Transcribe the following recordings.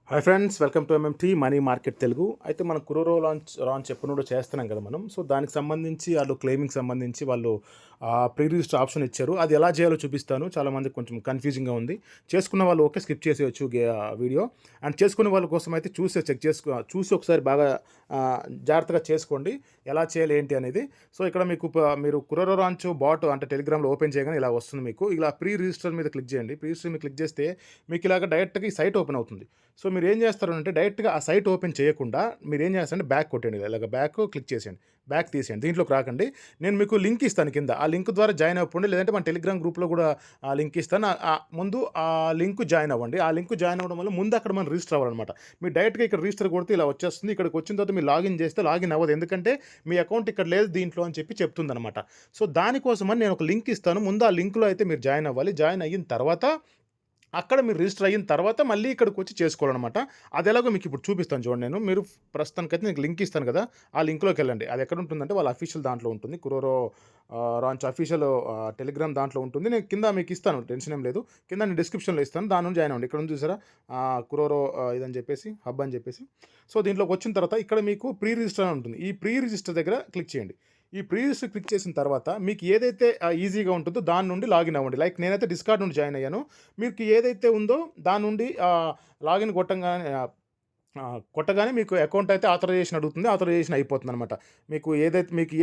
Hi friends, welcome to MMT money market Telugu. అయితే మనం కురోరో launch ఎప్పటి నుండో చేస్తున్నాం కదా మనం. సో దానికి సంబంధించి వాళ్ళు క్లెయిమింగ్ సంబంధించి వాళ్ళు ప్రీ రిజిస్టర్ ఆప్షన్ ఇచ్చారు. అది ఎలా చేయాలో చూపిస్తాను. చాలామంది కొంచెం కన్ఫ్యూజింగ్గా ఉంది. చేసుకున్న వాళ్ళు ఓకే స్కిప్ చేసేయచ్చు వీడియో. అండ్ చేసుకునే వాళ్ళ కోసం అయితే చూసి ఒకసారి బాగా జాగ్రత్తగా చేసుకోండి ఎలా చేయాలి ఏంటి అనేది. సో ఇక్కడ మీరు కురోరో లాంచ్ బాట్ అంటే టెలిగ్రామ్లో ఓపెన్ చేయగానే ఇలా వస్తుంది మీకు. ఇలా ప్రీ రిజిస్టర్ మీద క్లిక్ చేయండి. ప్రీ రిజిస్టర్ మీద క్లిక్ చేస్తే మీకు ఇలాగ డైరెక్ట్గా ఈ సైట్ ఓపెన్ అవుతుంది. సో మీరు ఏం చేస్తారు అంటే డైరెక్ట్గా ఆ సైట్ ఓపెన్ చేయకుండా మీరు ఏం చేస్తారంటే బ్యాక్ కొట్టండి. ఇలాగ బ్యాక్ క్లిక్ చేసేయండి, బ్యాక్ తీసేయండి, దీంట్లోకి రాకండి. నేను మీకు లింక్ ఇస్తాను కింద. ఆ లింక్ ద్వారా జాయిన్ అవ్వండి, లేదంటే మన టెలిగ్రామ్ గ్రూప్లో కూడా ఆ లింక్ ఇస్తాను. ముందు ఆ లింక్ జాయిన్ అవ్వండి. ఆ లింక్ జాయిన్ అవ్వడం వల్ల ముందు అక్కడ మనం రిజిస్టర్ అవ్వాలన్నమాట. మీరు డైరెక్ట్గా ఇక్కడ రిజిస్టర్ కొడితే ఇలా వచ్చేస్తుంది. ఇక్కడికి వచ్చిన తర్వాత మీరు లాగిన్ చేస్తే లాగిన్ అవ్వదు, ఎందుకంటే మీ అకౌంట్ ఇక్కడ లేదు దీంట్లో అని చెప్తుంది అనమాట. సో దానికోసమని నేను ఒక లింక్ ఇస్తాను. ముందు ఆ లింక్లో అయితే మీరు జాయిన్ అవ్వాలి. జాయిన్ అయిన తర్వాత అక్కడ మీరు రిజిస్టర్ అయిన తర్వాత మళ్ళీ ఇక్కడికి వచ్చి చేసుకోవాలన్నమాట. అది ఎలాగో మీకు ఇప్పుడు చూపిస్తాను చూడండి. మీరు ప్రస్తుతానికైతే మీకు లింక్ ఇస్తాను కదా, ఆ లింక్లోకి వెళ్ళండి. అది ఎక్కడ ఉంటుందంటే వాళ్ళ అఫీషియల్ దాంట్లో ఉంటుంది. కురోరో లాంచ్ అఫీషియల్ టెలిగ్రామ్ దాంట్లో ఉంటుంది. నేను కింద మీకు ఇస్తాను, టెన్షన్ ఏం లేదు. కింద నేను డిస్క్రిప్షన్లో ఇస్తాను, దాని నుంచి జాయిన్ అవ్వండి. ఇక్కడ ఉంది చూసారా కురోరో ఇదని చెప్పేసి, హబ్ అని చెప్పేసి. సో దీంట్లోకి వచ్చిన తర్వాత ఇక్కడ మీకు ప్రీ రిజిస్టర్ అని ఉంటుంది. ఈ ప్రీ రిజిస్టర్ దగ్గర క్లిక్ చేయండి. ఈ ప్రీ రిజిస్టర్ క్లిక్ చేసిన తర్వాత మీకు ఏదైతే ఈజీగా ఉంటుందో దాని నుండి లాగిన్ అవ్వండి. లైక్ నేనైతే డిస్కార్డ్ నుండి జాయిన్ అయ్యాను. మీకు ఏదైతే ఉందో దాని నుండి లాగిన్ కొట్టగానే మీకు అకౌంట్ అయితే ఆథరైజేషన్ అడుగుతుంది. ఆథరైజేషన్ అయిపోతుంది అనమాట. మీకు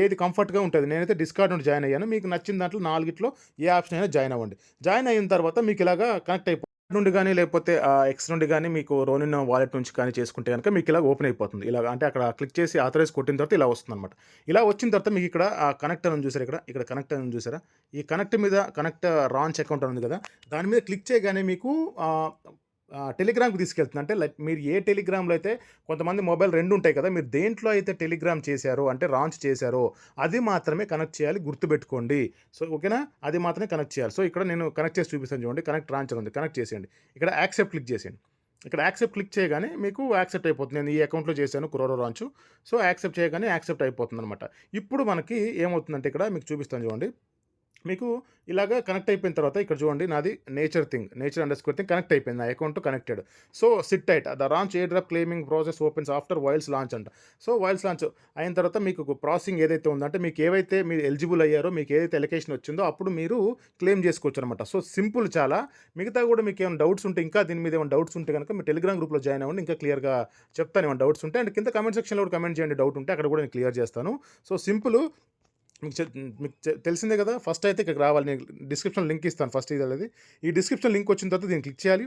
ఏది కంఫర్ట్గా ఉంటుంది. నేనైతే డిస్కార్డ్ నుండి జాయిన్ అయ్యాను. మీకు నచ్చిన దాంట్లో నాలుగిట్లో ఏ ఆప్షన్ అయినా జాయిన్ అవ్వండి. జాయిన్ అయిన తర్వాత మీకు ఇలాగా కనెక్ట్ అయిపోతుంది నుండి కానీ, లేకపోతే ఎక్స్ నుండి కానీ, మీకు రోనిన్ వాలెట్ నుంచి కానీ చేసుకుంటే కనుక మీకు ఇలా ఓపెన్ అయిపోతుంది. ఇలా అంటే అక్కడ క్లిక్ చేసి ఆథరైజ్ కొట్టిన తర్వాత ఇలా వస్తుంది అనమాట. ఇలా వచ్చిన తర్వాత మీకు ఇక్కడ కనెక్ట్ అని చూసారు, ఇక్కడ కనెక్ట్ అని చూసారా, ఈ కనెక్ట్ మీద కనెక్ట్ లాంచ్ అకౌంట్ ఉంది కదా, దాని మీద క్లిక్ చేయగానే మీకు టెలిగ్రామ్కి తీసుకెళ్తుంది. అంటే లైక్ మీరు ఏ టెలిగ్రామ్లో అయితే కొంతమంది మొబైల్ రెండు ఉంటాయి కదా, మీరు దేంట్లో అయితే టెలిగ్రామ్ చేశారో అంటే లాంచ్ చేశారో అది మాత్రమే కనెక్ట్ చేయాలి, గుర్తుపెట్టుకోండి. సో ఓకేనా, అది మాత్రమే కనెక్ట్ చేయాలి. సో ఇక్కడ నేను కనెక్ట్ చేసి చూపిస్తాను చూడండి. కనెక్ట్ లాంచ్ ఉంది, కనెక్ట్ చేసేయండి. ఇక్కడ యాక్సెప్ట్ క్లిక్ చేసేయండి. ఇక్కడ యాక్సెప్ట్ క్లిక్ చేయగానే మీకు యాక్సెప్ట్ అయిపోతుంది. నేను ఈ అకౌంట్లో చేశాను కురోరో లాంచ్. సో యాక్సెప్ట్ చేయగానే యాక్సెప్ట్ అయిపోతుంది అనమాట. ఇప్పుడు మనకి ఏమవుతుందంటే ఇక్కడ మీకు చూపిస్తాను చూడండి. మీకు ఇలాగ కనెక్ట్ అయిపోయిన తర్వాత ఇక్కడ చూడండి, నాది నేచర్ _థింగ్ కనెక్ట్ అయిపోయింది, నా account connected. So SIT tight the launch air drop claiming process opens after vials launch అంట. సో వైల్స్ లాంచ్ అయిన తర్వాత మీకు ప్రాసెసింగ్ ఏదైతే ఉందంటే మీకు ఏవైతే మీరు ఎలిజిబుల్ అయ్యారో, మీకు ఏదైతే ఎలకేషన్ వచ్చిందో అప్పుడు మీరు క్లెయిమ్ చేసుకోవచ్చు అనమాట. సో సింపుల్ చాలా. మిగతా కూడా మీకు ఏమైనా డౌట్స్ ఉంటే, ఇంకా దీని మీద ఏమైనా డౌట్స్ ఉంటే కనుక మీ టెలిగ్రామ్ గ్రూప్లో జాయిన్ అవ్వండి. ఇంకా క్లియర్గా చెప్తాను ఏమైనా డౌట్స్ ఉంటే. అండ్ కింద కామెంట్ సెక్షన్లో కూడా కమెంట్ చేయండి, డౌట్ ఉంటే అక్కడ కూడా నేను క్లియర్ చేస్తాను. సో సింపుల్, మీకు తెలిసిందే కదా. ఫస్ట్ అయితే ఇక్కడికి రావాలి. నేను డిస్క్రిప్షన్ లింక్ ఇస్తాను ఫస్ట్. ఇది ఈ డిస్క్రిప్షన్ లింక్ వచ్చిన తర్వాత దీన్ని క్లిక్ చేయాలి.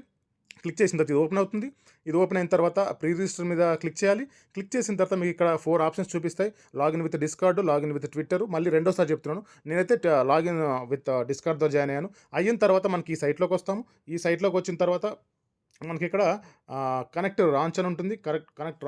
క్లిక్ చేసిన తర్వాత ఇది ఓపెన్ అవుతుంది. ఇది ఓపెన్ అయిన తర్వాత ప్రీ రిజిస్టర్ మీద క్లిక్ చేయాలి. క్లిక్ చేసిన తర్వాత మీకు ఇక్కడ 4 ఆప్షన్స్ చూపిస్తాయి. Login with discard, login with Twitter. మళ్ళీ రెండోసారి చెప్తున్నాను, నేనైతే లాగిన్ విత్ డిస్కార్డ్ ద్వారా జాయిన్ అయ్యాను. అయిన తర్వాత మనకి ఈ సైట్లోకి వస్తాము. ఈ సైట్లోకి వచ్చిన తర్వాత మనకి ఇక్కడ కనెక్ట్ లాంచ్ అని ఉంటుంది. కనెక్ట్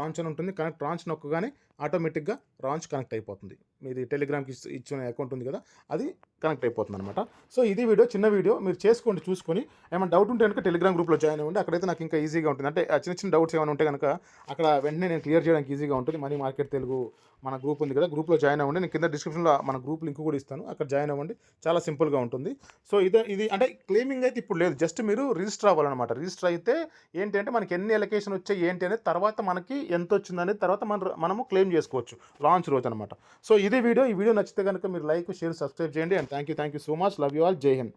లాంచ్ నొక్కగానే ఆటోమేటిక్గా లాంచ్ కనెక్ట్ అయిపోతుంది. మీది టెలిగ్రామ్కి ఇచ్చిన అకౌంట్ ఉంది కదా, అది కనెక్ట్ అయిపోతుంది అనమాట. సో ఇది వీడియో, చిన్న వీడియో. మీరు చేసుకోండి, చూసుకొని ఏమైనా డౌట్ ఉంటే కనుక టెలిగ్రామ్ గ్రూప్లో జాయిన్ అవ్వండి. అక్కడైతే నాకు ఇంకా ఈజీగా ఉంటుంది. అంటే చిన్న డౌట్స్ ఏమైనా ఉంటే కనుక అక్కడ వెంటనే నేను క్లియర్ చేయడానికి ఈజీగా ఉంటుంది. మనీ మార్కెట్ తెలుగు మన గ్రూప్ ఉంది కదా, గ్రూప్లో జాయిన్ అవ్వండి. నేను కింద డిస్క్రిప్షన్లో మన గ్రూప్ లింక్ కూడా ఇస్తాను, అక్కడ జాయిన్ అవ్వండి. చాలా సింపుల్గా ఉంటుంది. సో ఇది అంటే క్లెయిమింగ్ అయితే ఇప్పుడు లేదు, జస్ట్ మీరు రిజిస్టర్ అవ్వాలన్నమాట. రిజిస్టర్ అయితే ఏంటి అంటే మనకి ఎన్ని ఎలకేషన్ వచ్చాయి ఏంటి అనేది, తర్వాత మనకి ఎంత వచ్చింది అనేది తర్వాత మనము క్లెయిమ్ చేసుకోవచ్చు లాంచ్ రోజు అనమాట. సో ఇది వీడియో. ఈ వీడియో నచ్చితే కనుక మీరు లైక్, షేర్, సబ్స్క్రైబ్ చేయండి. And thank you so much. Love you all. జై హింద్.